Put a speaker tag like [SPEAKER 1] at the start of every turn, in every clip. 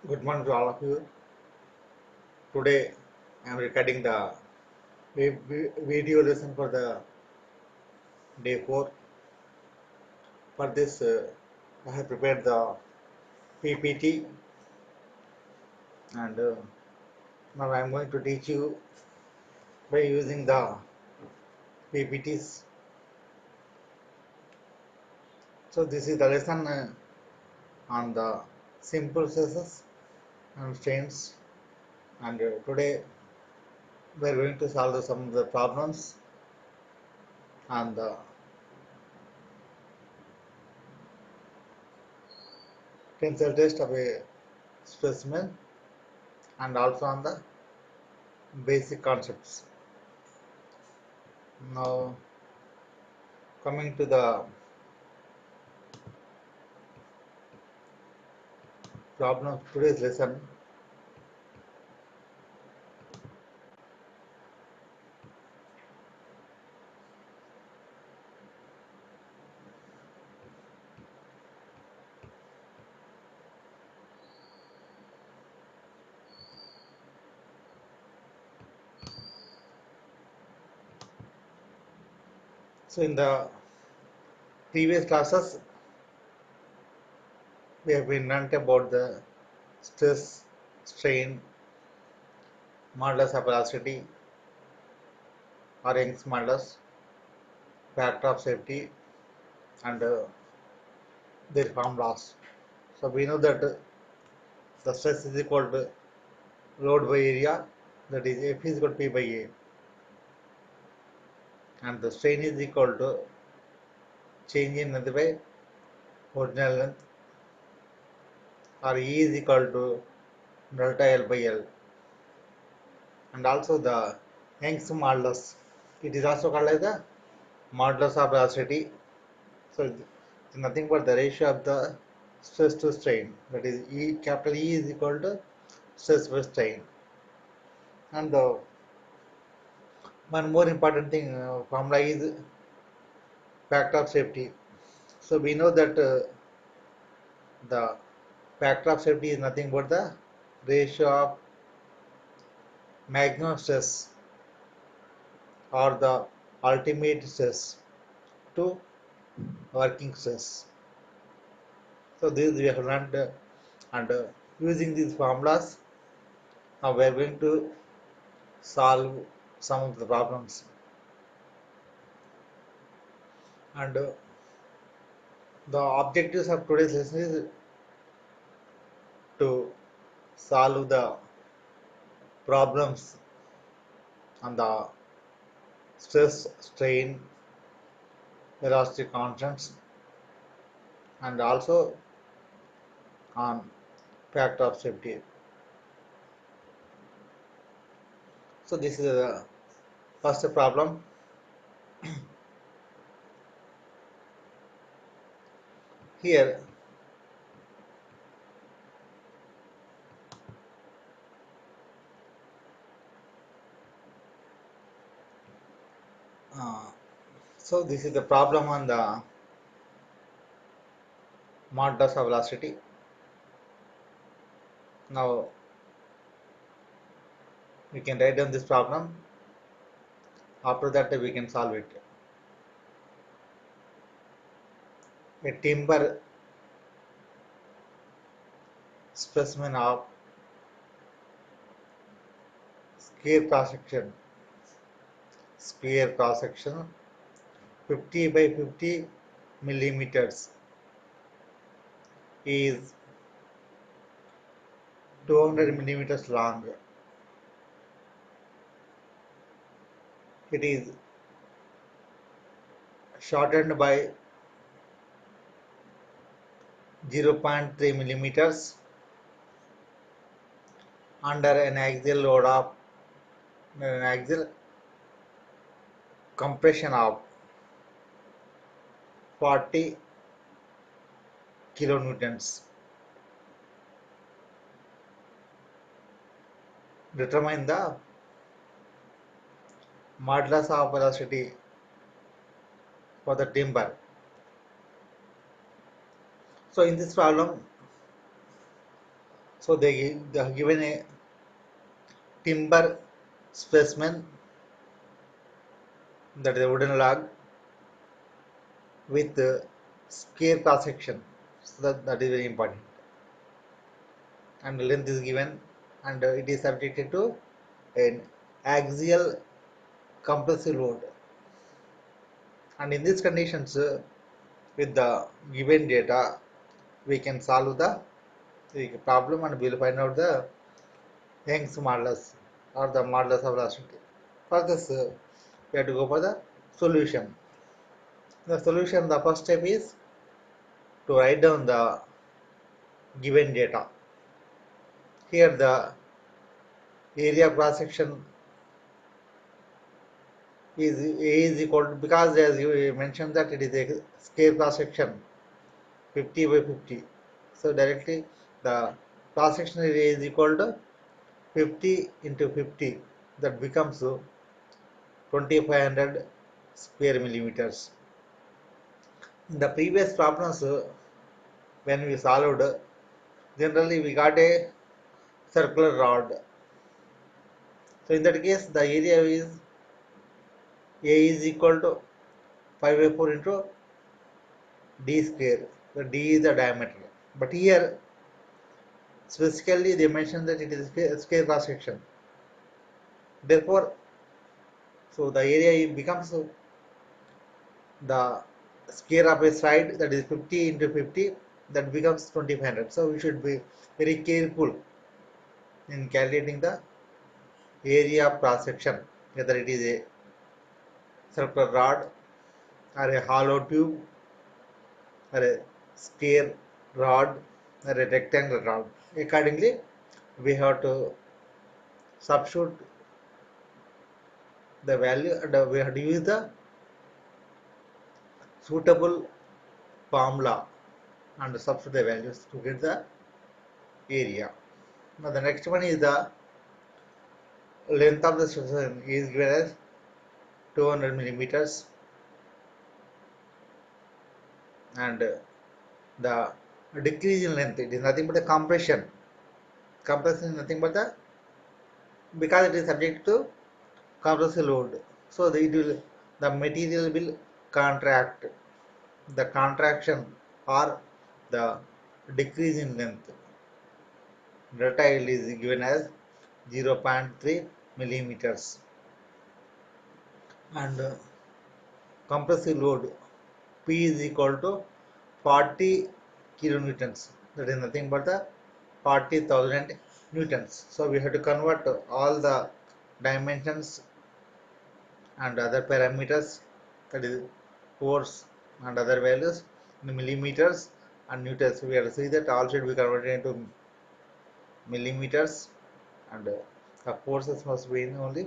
[SPEAKER 1] Good morning to all of you. Today I am recording the video lesson for the day 4. For this, I have prepared the PPT and now I am going to teach you by using the PPTs. So, this is the lesson on the simple stresses and strains, and today we are going to solve some of the problems on the tensile test of a specimen and also on the basic concepts. Now, coming to the problem of today's lesson. So in the previous classes, we have been learnt about the stress, strain, modulus of velocity, or Young's modulus, factor of safety, and their formulas. So we know that the stress is equal to load by area, that is F is equal to P by A, and the strain is equal to change in length by original length, or E is equal to delta L by L, and also the Young's modulus. It is also called as the modulus of velocity. So it's nothing but the ratio of the stress to strain. That is E, capital E is equal to stress by strain. And the one more important thing formula is factor of safety. So we know that the factor of safety is nothing but the ratio of maximum stress or the ultimate stress to working stress. So this we have learned and using these formulas, now we are going to solve some of the problems. And the objectives of today's lesson is to solve the problems on the stress, strain, velocity constants, and also on factor of safety. So this is the first problem. Here uh, so this is the problem on the modulus of velocity. Now we can write down this problem. After that we can solve it. A timber specimen of sphere cross section 50 by 50 millimeters is 200 millimeters long. It is shortened by 0.3 millimeters under an axial load of an axial compression of 40 kilonewtons. Determine the modulus of velocity for the timber. So in this problem, So they have given a timber specimen, that is a wooden log with square cross section. So that is very important. And length is given, and it is subjected to an axial compressive load. And in these conditions, with the given data, we can solve the problem and we will find out the Young's modulus or the modulus of velocity. For this, we have to go for the solution. The solution, the first step is to write down the given data. Here the area of cross section is A is equal to, because as you mentioned that it is a square cross section 50 by 50. So directly the cross section area is equal to 50 into 50, that becomes 2500 square millimeters. In the previous problems, when we solved, generally we got a circular rod. So in that case, the area is A is equal to 5 by 4 into d square. The d is the diameter. But here, specifically they mentioned that it is a square cross section. Therefore, so the area becomes the square of a side, that is 50 into 50, that becomes 2500. So we should be very careful in calculating the area of cross section, whether it is a circular rod or a hollow tube or a square rod or a rectangular rod. Accordingly, we have to substitute the value and we have to use the suitable formula and substitute the values to get the area. Now the next one is the length of the section is given as 200 millimeters, and the decrease in length, it is nothing but the compression. Compression is nothing but the, because it is subject to compressive load, so the material will contract. The contraction or the decrease in length delta L is given as 0.3 millimeters, and compressive load P is equal to 40 kilonewtons, that is nothing but the 40,000 newtons. So we have to convert all the dimensions and other parameters, that is force and other values, in millimeters and newtons. We have to see that all should be converted into millimeters, and the forces must be in only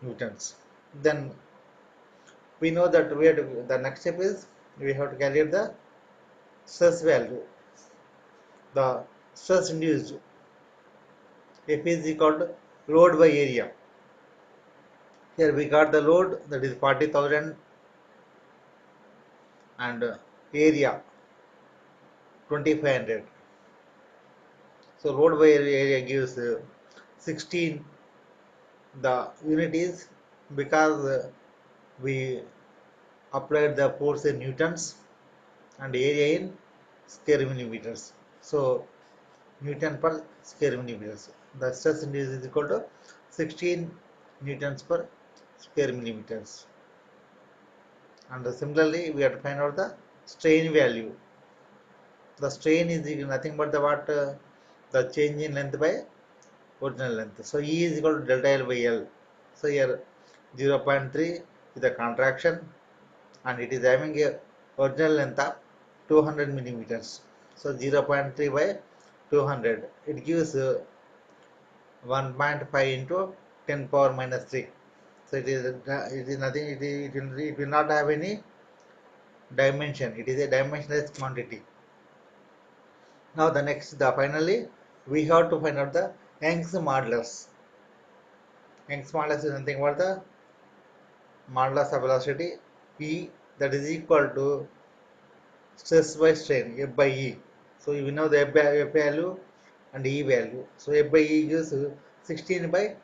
[SPEAKER 1] newtons. Then we know that we have to, the next step is we have to calculate the stress value. The stress induced, F is equal to load by area. Here we got the load, that is 40,000, and area 2500. So load by area gives 16. The unit is, because we applied the force in newtons and area in square millimeters. So Newton per square millimeters. The stress induced is equal to 16 newtons per square millimeters. And similarly, we have to find out the strain value. The strain is nothing but the what, the change in length by original length. So E is equal to delta L by L. So here 0.3 is the contraction, and it is having a original length of 200 millimeters. So 0.3 by 200, it gives 1.5 into 10 power minus 3. So it is nothing, it will not have any dimension. It is a dimensionless quantity. Now the next, the finally we have to find out the Young's modulus. Young's modulus is nothing but the modulus of velocity E, that is equal to stress by strain, F by E. So we know the F value and E value. So F by E gives 16 by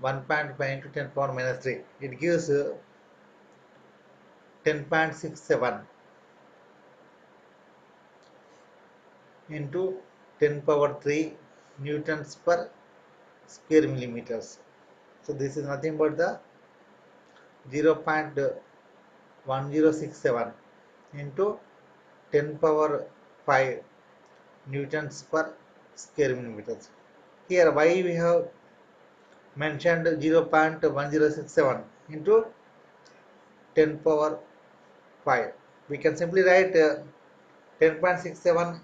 [SPEAKER 1] 1.5 into 10 power minus 3. It gives 10.67 into 10 power 3 newtons per square millimeters. So this is nothing but the 0.1067 into 10 power 5 newtons per square millimeters. Here why we have mentioned 0.1067 into 10 power 5. We can simply write 10.67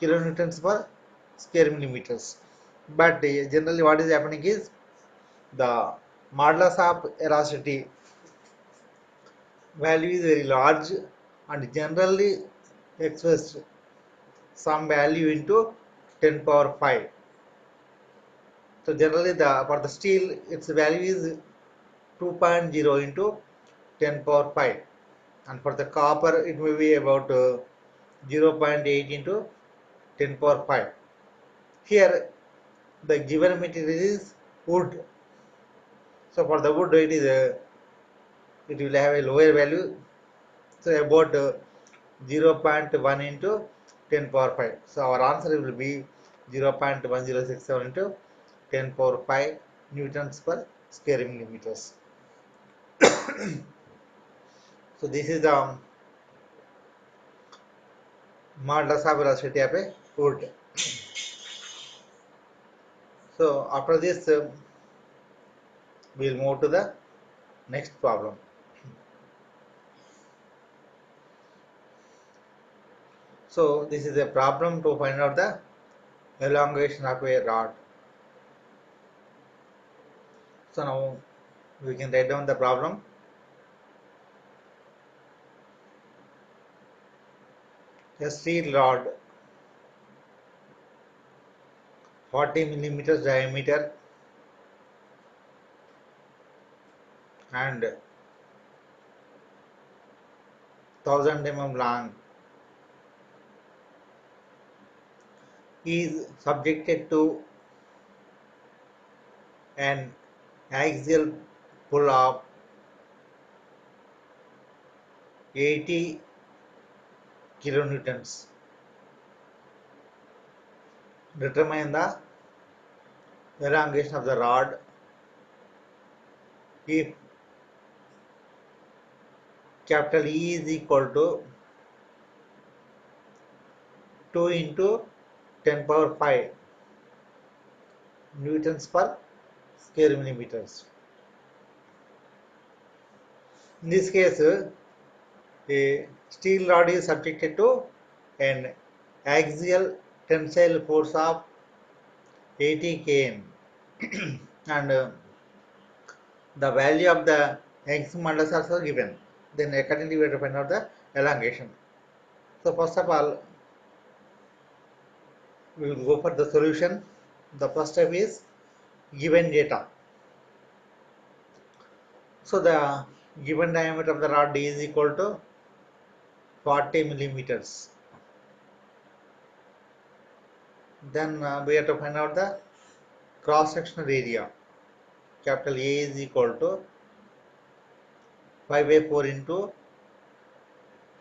[SPEAKER 1] kilonewtons per square millimeters. But generally what is happening is the modulus of velocity value is very large and generally expressed some value into 10 power 5. So generally for the steel its value is 2.0 into 10 power 5, and for the copper it may be about 0.8 into 10 power 5. Here the given material is wood. So for the wood it will have a lower value, so about 0.1 into 10 power 5. So our answer will be 0.1067 into 10 power 5 newtons per square millimeters. So this is the modulus of velocity of a wood. So after this we will move to the next problem. So this is a problem to find out the elongation of a rod. So now we can write down the problem. A steel rod 40 millimeters diameter and 1000 mm long is subjected to an axial pull of 80 kilonewtons. Determine the elongation of the rod if capital E is equal to 2 into 10 power 5 newtons per square millimeters. In this case, a steel rod is subjected to an axial tensile force of 80 kN and the value of the Young's modulus also given. Then accordingly we have to find out the elongation. So first of all, we will go for the solution. The first step is given data. So the given diameter of the rod D is equal to 40 millimeters. Then we have to find out the cross sectional area. Capital A is equal to 5 by 4 into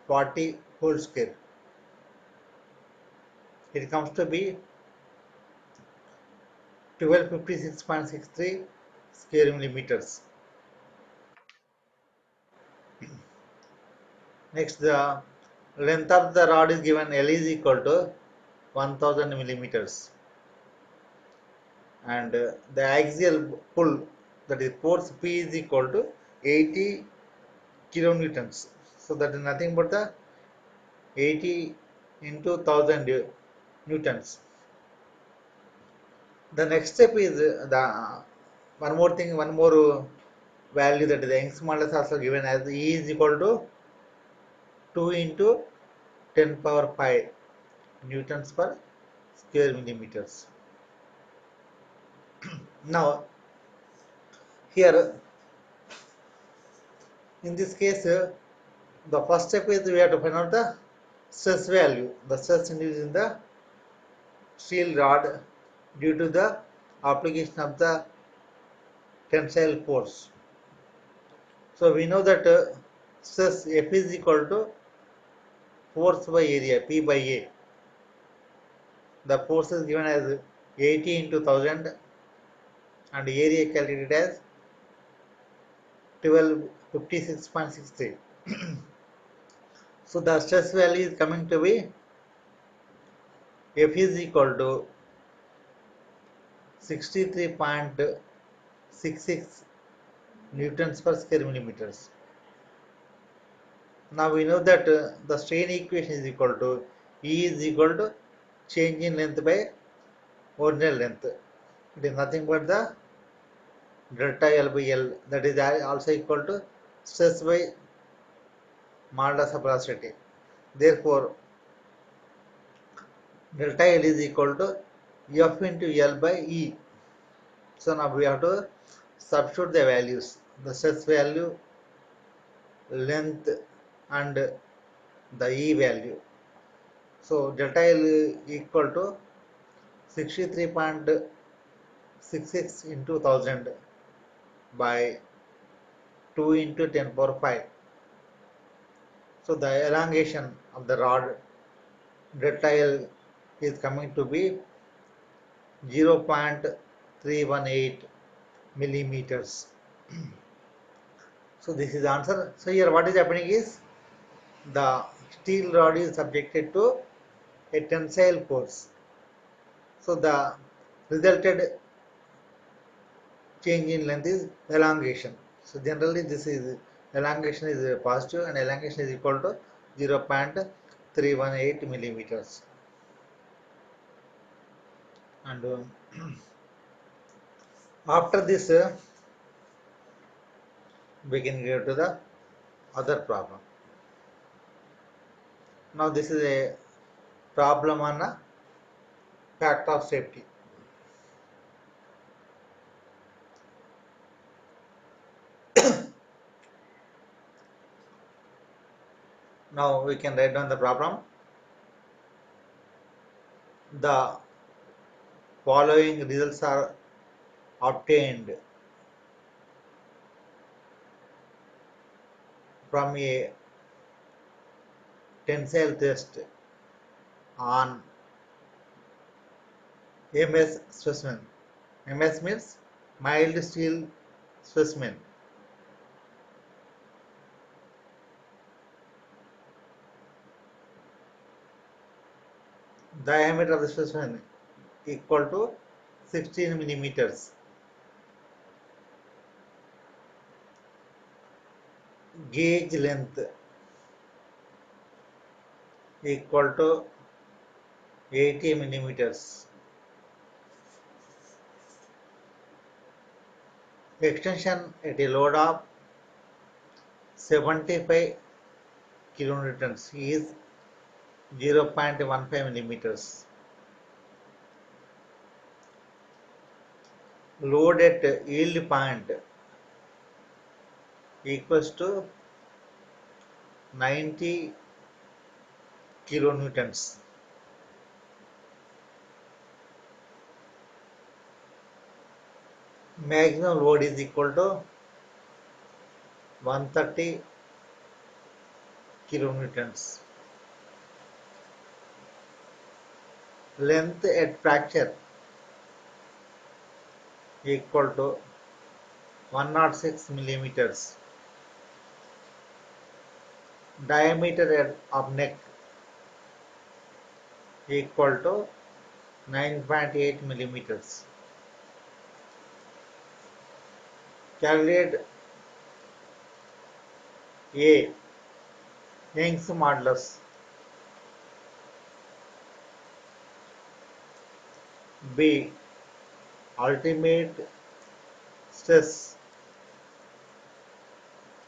[SPEAKER 1] 40 whole square. It comes to be 1256.63 square millimeters. Next, the length of the rod is given. L is equal to 1000 millimeters, and the axial pull, that is force P, is equal to 80 kilonewtons. So that is nothing but the 80 into 1000 newtons. The next step is the one more thing, one more value, that is the Young's modulus also given as E is equal to 2 into 10 power 5 newtons per square millimeters. Now here in this case the first step is we have to find out the stress value, the stress induced in the steel rod due to the application of the tensile force. So we know that stress F is equal to force by area P by A. The force is given as 80 into 1000 and area calculated as 1256.63. So the stress value is coming to be F is equal to 63.66 newtons per square millimeters. Now we know that the strain equation is equal to E is equal to change in length by original length. It is nothing but the delta L by L, that is also equal to stress by modulus of velocity. Therefore, delta L is equal to F into L by E. So now we have to substitute the values, the stress value, length and the E value. So delta L equal to 63.66 into 1000 by 2 into 10 power 5. So the elongation of the rod delta L is coming to be 0.318 millimeters. So this is the answer. So here what is happening is the steel rod is subjected to a tensile force. So the resulted change in length is elongation. So generally this is elongation is positive and elongation is equal to 0.318 millimeters. And after this we can go to the other problem. Now this is a problem on a factor of safety. Now we can write down the problem. The following results are obtained from a tensile test on MS specimen. MS means mild steel specimen. Diameter of the specimen equal to 16 millimeters. Gauge length equal to 80 millimeters. Extension at a load of 75 kilonewtons is 0.15 millimeters. Load at yield point equals to 90 kilonewtons. Maximum load is equal to 130 kilonewtons. Length at fracture equal to 106 millimeters. Diameter of neck equal to 9.8 millimeters. Calculate A. Young's modulus. B. Ultimate stress.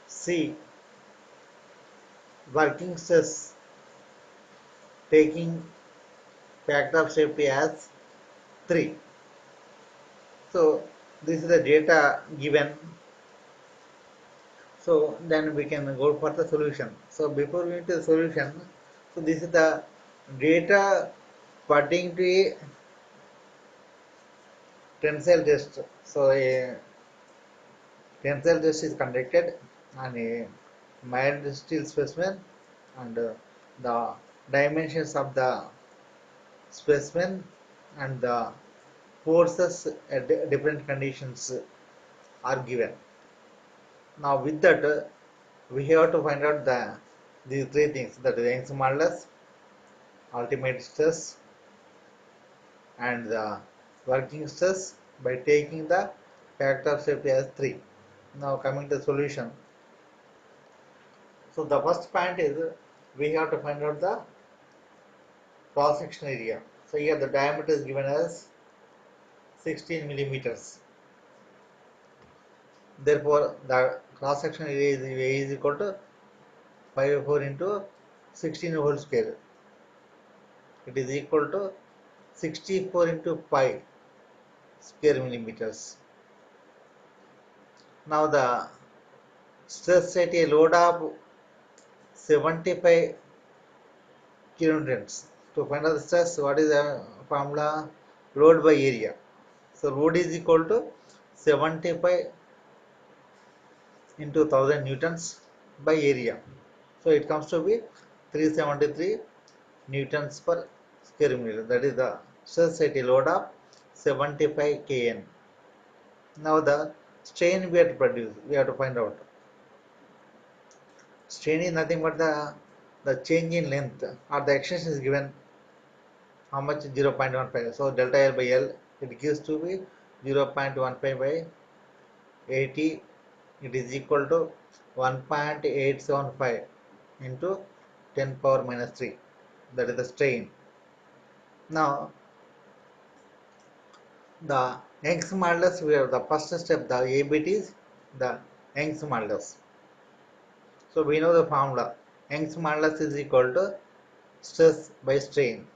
[SPEAKER 1] C. Working stress taking factor of safety as 3. So this is the data given. So then we can go for the solution. So before we into the solution, so this is the data pertaining to a tensile test. So a tensile test is conducted on a mild steel specimen, and the dimensions of the specimen and the forces at different conditions are given. Now with that, we have to find out these three things, that is Young's modulus, ultimate stress, and the working stress, by taking the factor of safety as 3. Now coming to the solution. So the first point is we have to find out the cross section area. So here the diameter is given as 16 millimeters. Therefore the cross section area is equal to 5/4 into 16 whole square. It is equal to 64 into 5 square millimeters. Now the stress at a load of 75 kilonewtons. To find out the stress, what is the formula? Load by area. So load is equal to 75 into 1000 newtons by area. So it comes to be 373 newtons per square meter. That is the stress at a load of 75 kN. Now the strain we have to produce, we have to find out. Strain is nothing but the change in length, or the extension is given how much, 0.15. So delta L by L, it gives to be 0.15 by 80. It is equal to 1.875 into 10 power minus 3. That is the strain. Now the Young's modulus, we have the first step, the ABT is the Young's modulus. So we know the formula. Young's modulus is equal to stress by strain.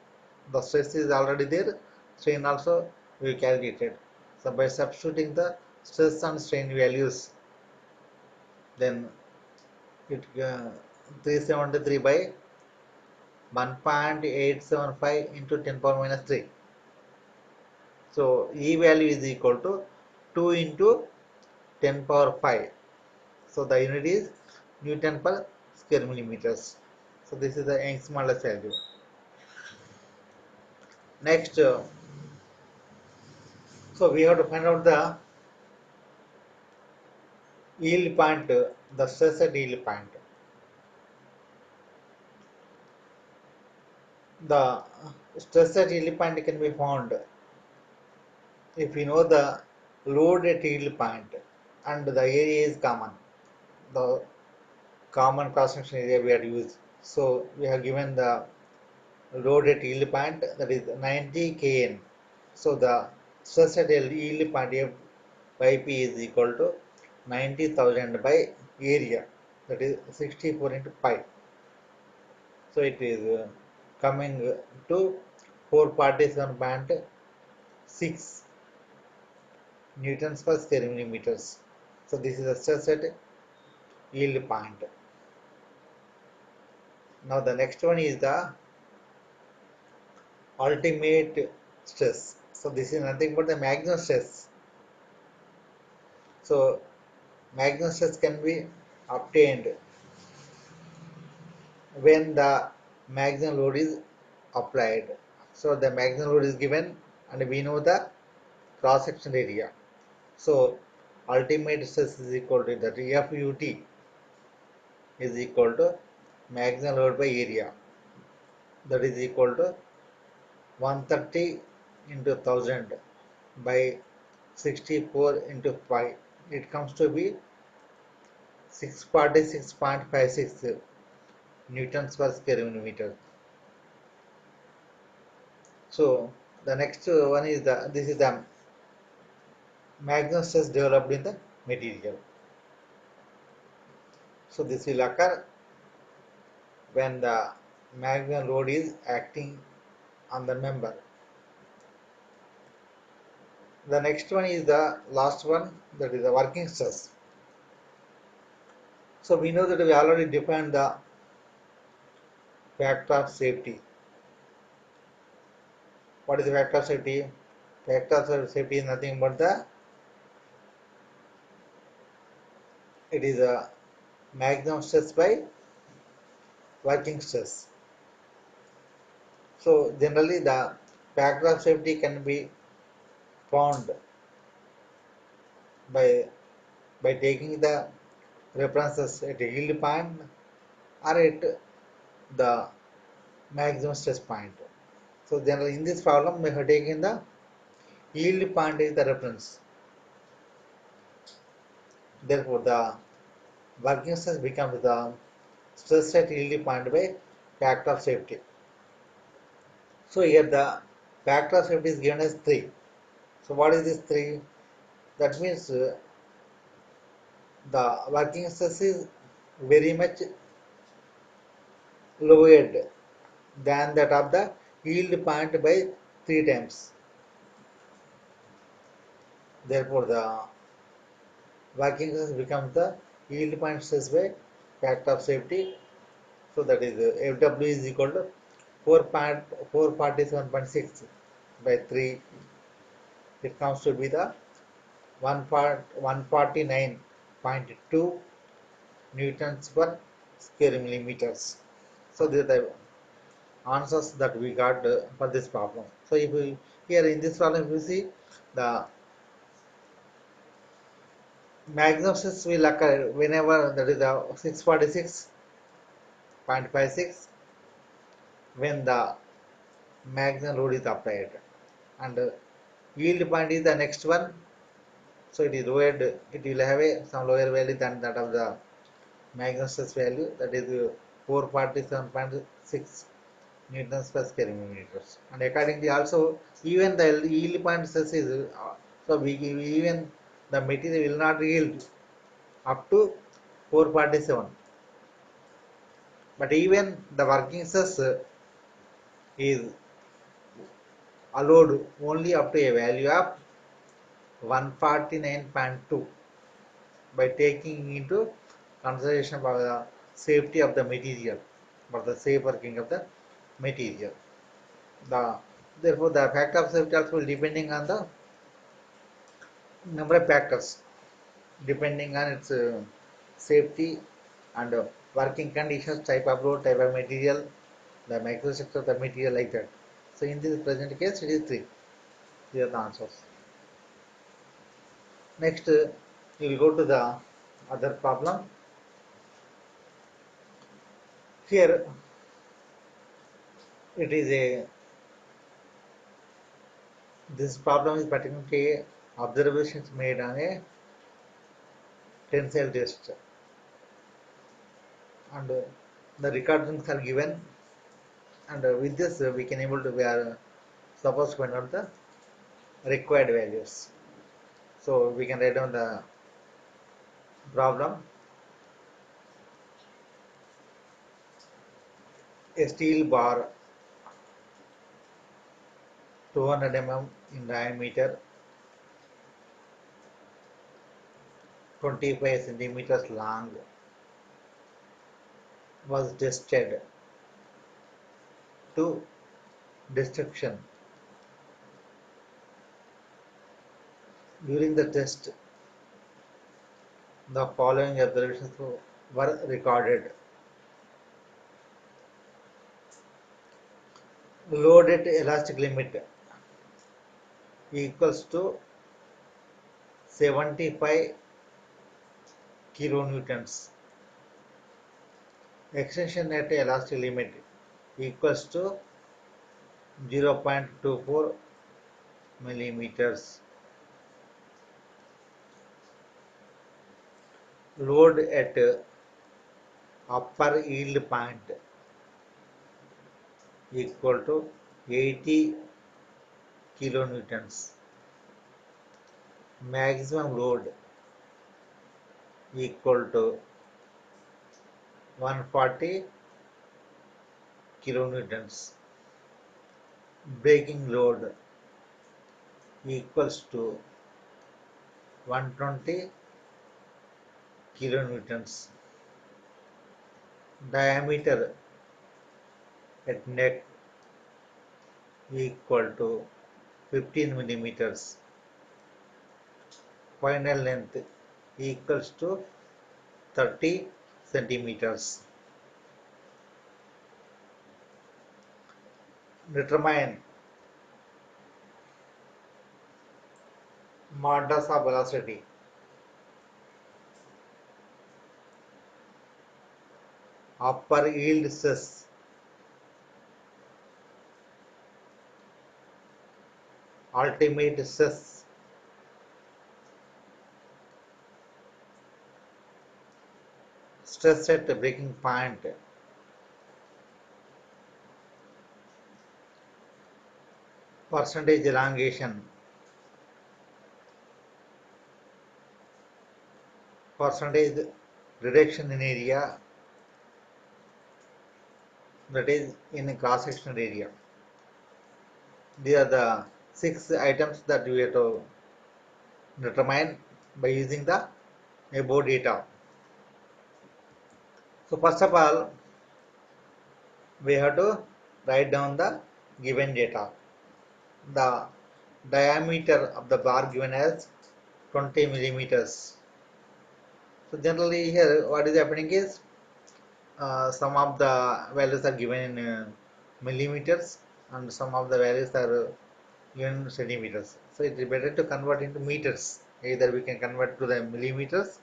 [SPEAKER 1] The stress is already there, strain also we calculated. So by substituting the stress and strain values, then it 373 by 1.875 into 10 power minus 3. So E value is equal to 2 into 10 power 5. So the unit is Newton per square millimeters. So this is the Young's modulus value. Next, so we have to find out the yield point, the stress at yield point. The stress at yield point can be found if we know the load at yield point and the area is common. The common cross section area we have used. So we have given the load at yield point, that is 90 kN. So the stress at yield point F by P is equal to 90,000 by area, that is 64 into pi. So it is coming to 447.6 newtons per square millimeters. So this is the stress at yield point. Now the next one is the ultimate stress. So this is nothing but the maximum stress. So maximum stress can be obtained when the maximum load is applied. So the maximum load is given and we know the cross section area. So ultimate stress is equal to that FUT is equal to maximum load by area, that is equal to 130 into 1000 by 64 into 5. It comes to be 646.56 newtons per square millimeter. So the next one is this is the maximum stress developed in the material. So this will occur when the maximum load is acting on the member. The next one is the last one, that is the working stress. So we know that we already defined the factor of safety. What is the factor of safety? Factor of safety is nothing but it is a maximum stress by working stress. So generally the factor of safety can be found by taking the references at yield point or at the maximum stress point. So generally in this problem we have taken the yield point is the reference. Therefore the working stress becomes the stress at yield point by factor of safety. So here the factor of safety is given as 3. So what is this 3? That means the working stress is very much lowered than that of the yield point by 3 times. Therefore the working stress becomes the yield point stress by factor of safety. So that is FW is equal to 447.6 by 3. It comes to be the 149.2 newtons per square millimeters. So these are the answers that we got for this problem. So if we here in this problem, if you see the maximum stress will occur whenever that is the 646.56 when the maximum load is applied, and yield point is the next one. So it is lowered. It will have some lower value than that of the maximum stress value, that is 447.6 newtons per square millimeters. And accordingly also even the yield point stress is so we even the material will not yield up to 447, but even the working stress is allowed only up to a value of 149.2 by taking into consideration for the safety of the material, for the safe working of the material. The therefore the factor of safety also will depending on the number of factors, depending on its safety and working conditions, type of load, type of material, the microstructure of the material, like that. So in this present case it is 3. These are the answers. Next we will go to the other problem. Here it is a this problem is particularly observations made on a tensile test, and the recordings are given, and with this we can able to we are supposed to find out the required values. So we can write down the problem. A steel bar 200 mm in diameter, 25 centimeters long, was tested to destruction. During the test, the following observations were recorded. Load at elastic limit equals to 75 kilonewtons. Extension at elastic limit equals to 0.24 millimeters. Load at upper yield point equal to 80 kilonewtons. Maximum load equal to 140 kilonewtons. Breaking load equals to 120 kilonewtons. Diameter at neck equal to 15 millimeters. Final length equals to 30 centimeters. Determine modulus of velocity. Upper yield stress. Ultimate stress. Stress at breaking point. Percentage elongation. Percentage reduction in area, that is in cross-sectional area. These are the 6 items that we have to determine by using the above data. So first of all, we have to write down the given data. The diameter of the bar given as 20 millimeters. So generally here what is happening is some of the values are given in millimeters and some of the values are given in centimeters. So it is better to convert into meters. Either we can convert to the millimeters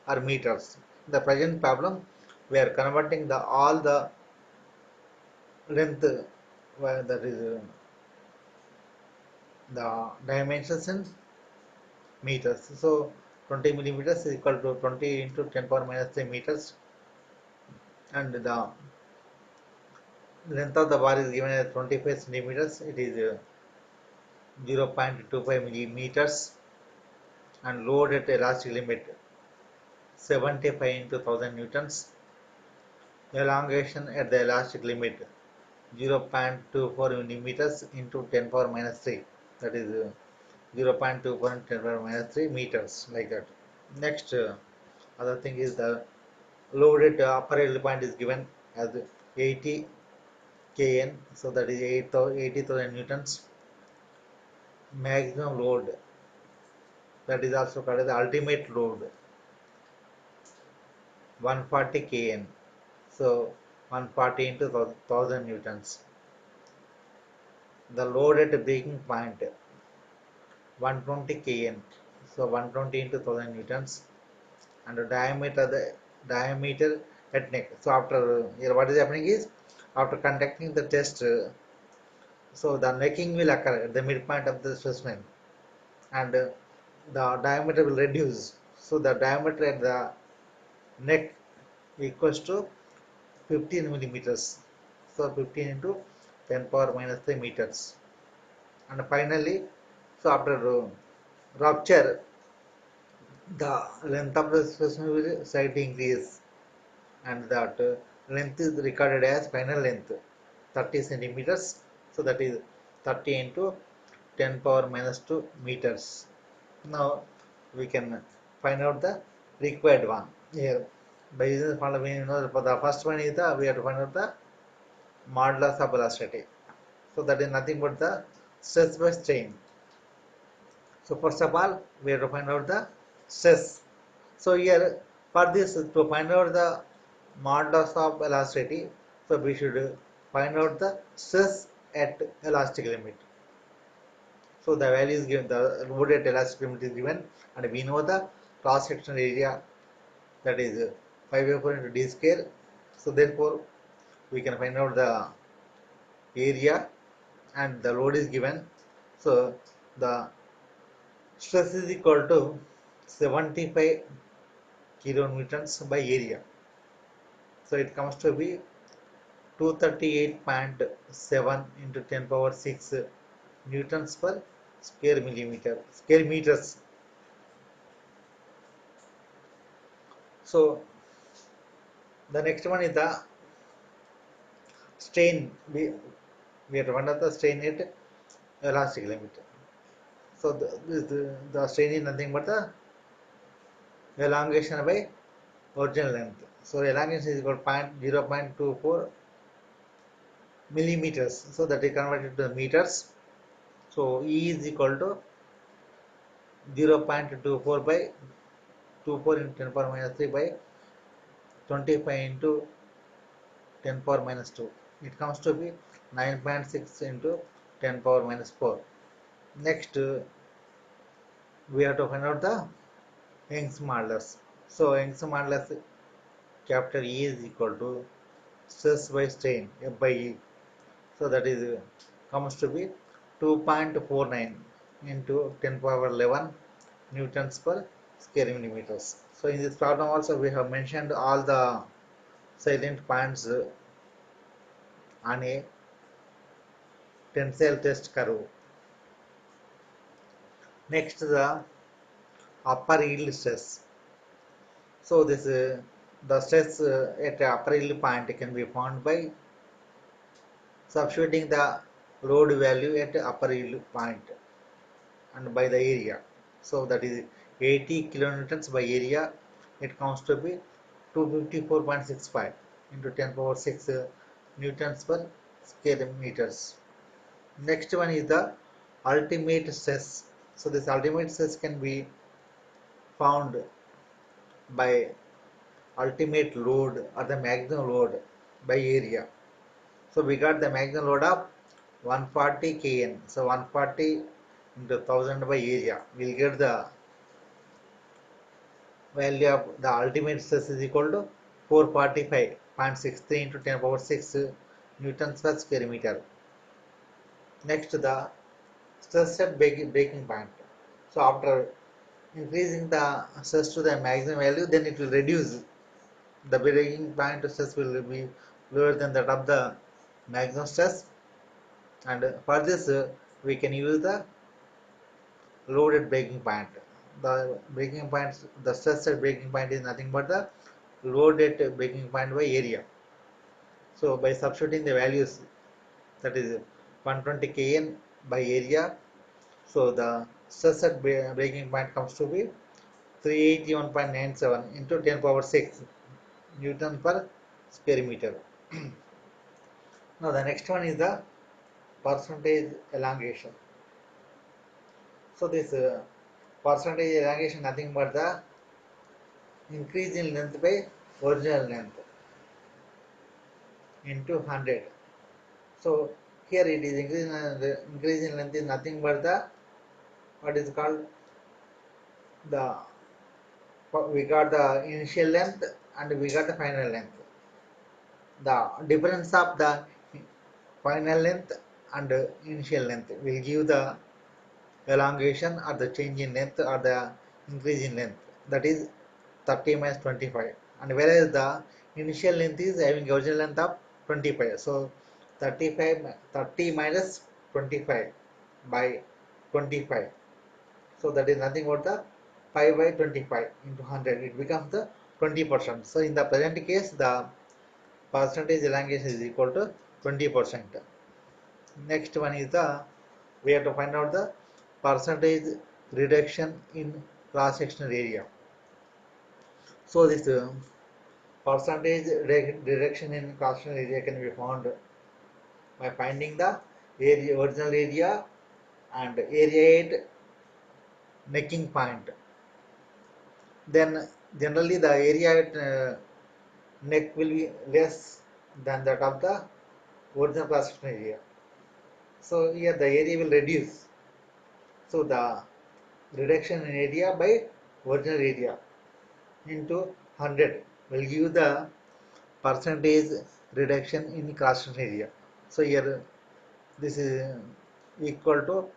[SPEAKER 1] or meters. The present problem, we are converting the all the length, that is the dimensions in meters. So 20 millimeters is equal to 20 into 10 power minus 3 meters, and the length of the bar is given as 25 centimeters. It is 0.25 millimeters, and load at elastic limit 75 into 1000 newtons. Elongation at the elastic limit 0.24 millimeters into 10 power minus 3, that is 0.24 into 10 power minus 3 meters, like that. Next, other thing is the loaded upper yield point is given as 80 kN, so that is 80,000 newtons. Maximum load, that is also called as the ultimate load, 140 kN, so 140 into 1000 newtons. The load at the breaking point 120 kN, so 120 into 1000 newtons, and the diameter at neck. So after here what is happening is, after conducting the test, so the necking will occur at the midpoint of the specimen, and the diameter will reduce. So the diameter at the neck equals to 15 millimeters. So 15 into 10 power minus 3 meters. And finally, so after rupture, the length of the specimen will slightly increase, and that length is recorded as final length 30 centimeters. So that is 30 into 10 power minus 2 meters. Now we can find out the required one here by using the formula. We know for the first one is the, we have to find out the modulus of velocity. So that is nothing but the stress by strain. So first of all, we have to find out the stress. So here, for this, to find out the modulus of velocity, so we should find out the stress at elastic limit. So the value is given, the load at elastic limit is given, and we know the cross sectional area, that is 5 by 4 into d square. So therefore, we can find out the area, and the load is given. So the stress is equal to 75 kilonewtons by area. So it comes to be 238.7 into 10 power 6 newtons per square meters. So the next one is the strain. We have to find out the strain at elastic limit. So the strain is nothing but the elongation by original length. So elongation is equal to 0.24 millimeters. So that is converted to meters. So E is equal to 0.24 by 24 into 10 power minus 3 by 25 into 10 power minus 2. It comes to be 9.6 into 10 power minus 4. Next, we have to find out the Young's modulus. So Young's modulus capital E is equal to stress by strain F by E. So that is comes to be 2.49 into 10 power 11 newtons per square millimeters. So in this problem also we have mentioned all the silent points on a tensile test curve. Next, the upper yield stress. So this the stress at upper yield point can be found by substituting the load value at upper yield point and by the area. So that is 80 kilonewtons by area. It comes to be 254.65 into 10 power 6 newtons per square meters. Next one is the ultimate stress. So this ultimate stress can be found by ultimate load or the maximum load by area. So we got the maximum load of 140 kN. So 140 into 1000 by area. We'll get the value of the ultimate stress is equal to 445.63 into 10 power 6 newtons per square meter. Next, the stress at breaking point. So after increasing the stress to the maximum value, then it will reduce. The breaking point stress will be lower than that of the maximum stress, and for this we can use the loaded breaking point. The breaking point, the stress at breaking point is nothing but the load at breaking point by area. So by substituting the values, that is 120 kN by area, so the stress at breaking point comes to be 381.97 into 10 power 6 Newton per square meter. Now the next one is the percentage elongation. So this percentage elongation nothing but the increase in length by original length into 100. So here it is increase in length is nothing but the what is called the we got the initial length and we got the final length. The difference of the final length and initial length will give the elongation or the change in length or the increase in length, that is 30 minus 25, and whereas the initial length is having original length of 25, so 30 minus 25 by 25, so that is nothing but the 5 by 25 into 100, it becomes the 20%. So in the present case the percentage elongation is equal to 20%. Next one is the we have to find out the percentage reduction in cross sectional area. So this percentage reduction in cross sectional area can be found by finding the original area and area at necking point. Then generally the area at neck will be less than that of the original cross sectional area. So here the area will reduce. So the reduction in area by original area into 100 will give the percentage reduction in cross-section area. So here this is equal to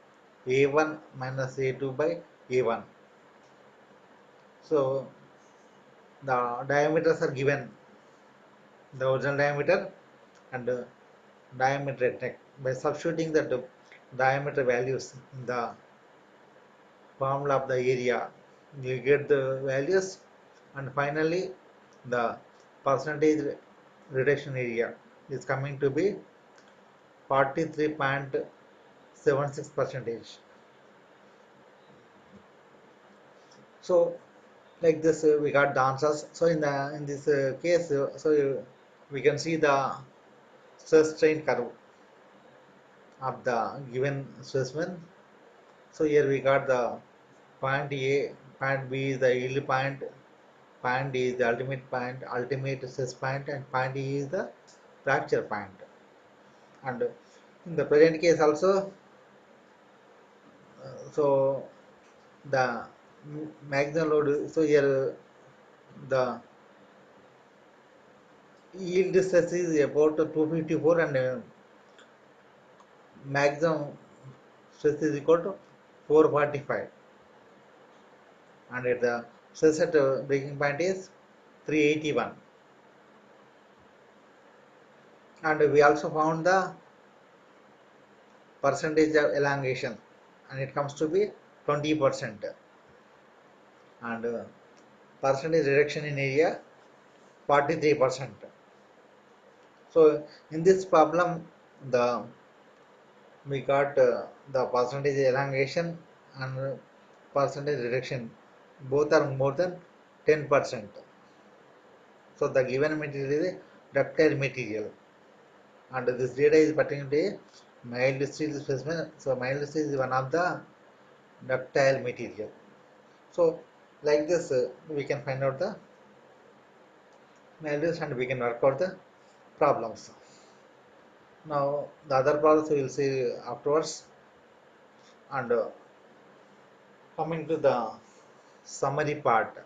[SPEAKER 1] A1 minus A2 by A1. So the diameters are given, the original diameter and diameter at neck. By substituting the diameter values in the formula of the area, you get the values, and finally the percentage reduction area is coming to be 43.76 percentage. So like this we got the answers. So in this case we can see the stress strain curve. of the given specimen. So here we got the point A, point B is the yield point, point D is the ultimate point, ultimate stress point, and point E is the fracture point. And in the present case also, so the maximum load, so here the yield stress is about 254 and maximum stress is equal to 445, and at the stress at breaking point is 381. And we also found the percentage of elongation, and it comes to be 20%, and percentage reduction in area 43%. So in this problem, the we got the percentage elongation and percentage reduction, both are more than 10%. So the given material is a ductile material, and this data is pertaining to a mild steel specimen. So mild steel is one of the ductile material. So like this, we can find out the values and we can work out the problems. Now the other problems we will see afterwards. And coming to the summary part.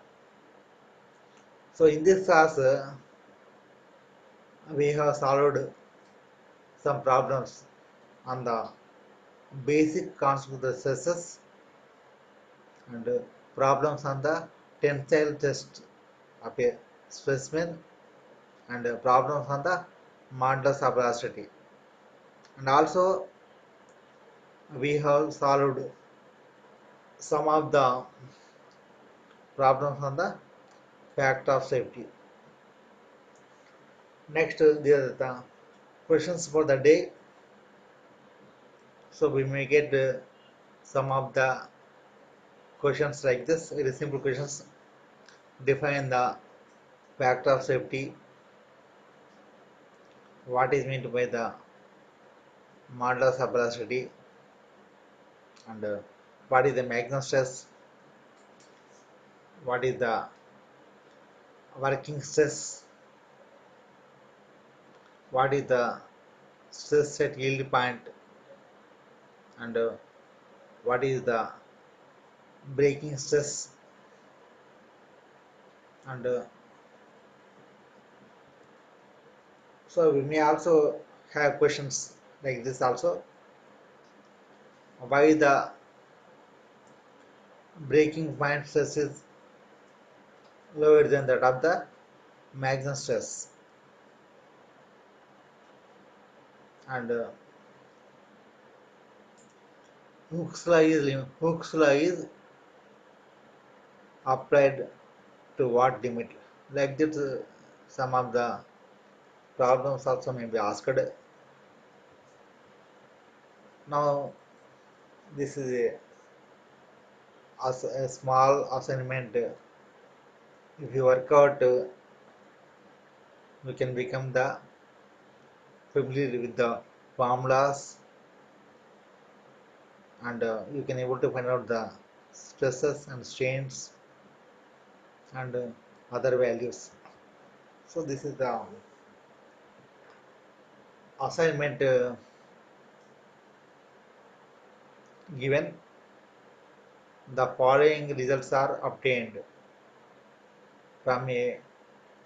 [SPEAKER 1] So in this class, we have solved some problems on the basic concept of the stresses, and problems on the tensile test of a specimen, and problems on the modulus of elasticity. And also we have solved some of the problems on the factor of safety. Next, there are the questions for the day. So we may get some of the questions like this, very simple questions. Define the factor of safety. What is meant by the modulus of elasticity, and what is the maximum stress? What is the working stress? What is the stress at yield point? And what is the breaking stress? And so we may also have questions like this also. Why the breaking point stress is lower than that of the maximum stress? And Hooke's law is applied to what limit? Like that, some of the problems also may be asked. Now, this is a small assignment. If you work out, you can become the familiar with the formulas, and you can able to find out the stresses and strains and other values. So this is the assignment given. The following results are obtained from a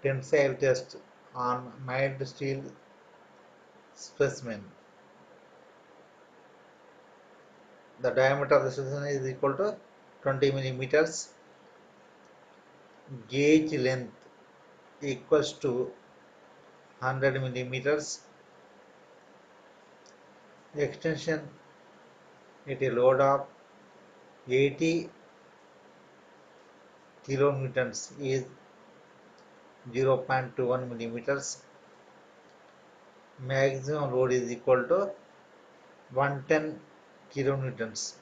[SPEAKER 1] tensile test on mild steel specimen. The diameter of the specimen is equal to 20 millimeters. Gauge length equals to 100 millimeters. Extension at a load of 80 kilonewtons is 0.21 millimeters. Maximum load is equal to 110 kilonewtons.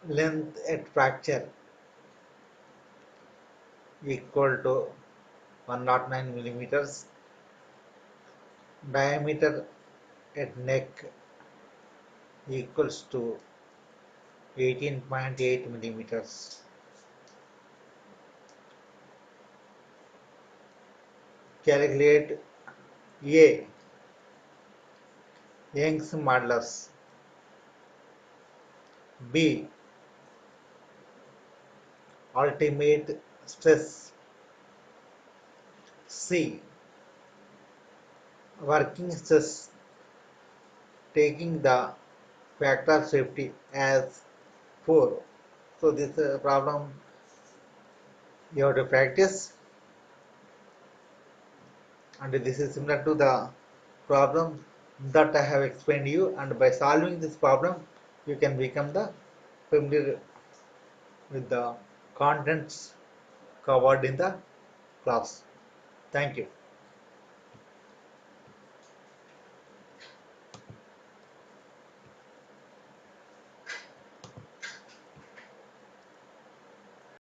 [SPEAKER 1] Length at fracture equal to 109 millimeters. Diameter at neck equals to 18.8 millimeters. Calculate A. Young's modulus. B. Ultimate stress. C. Working stress, taking the factor of safety as 4. So this problem you have to practice, and this is similar to the problem that I have explained you, and by solving this problem you can become the familiar with the contents covered in the class. Thank you.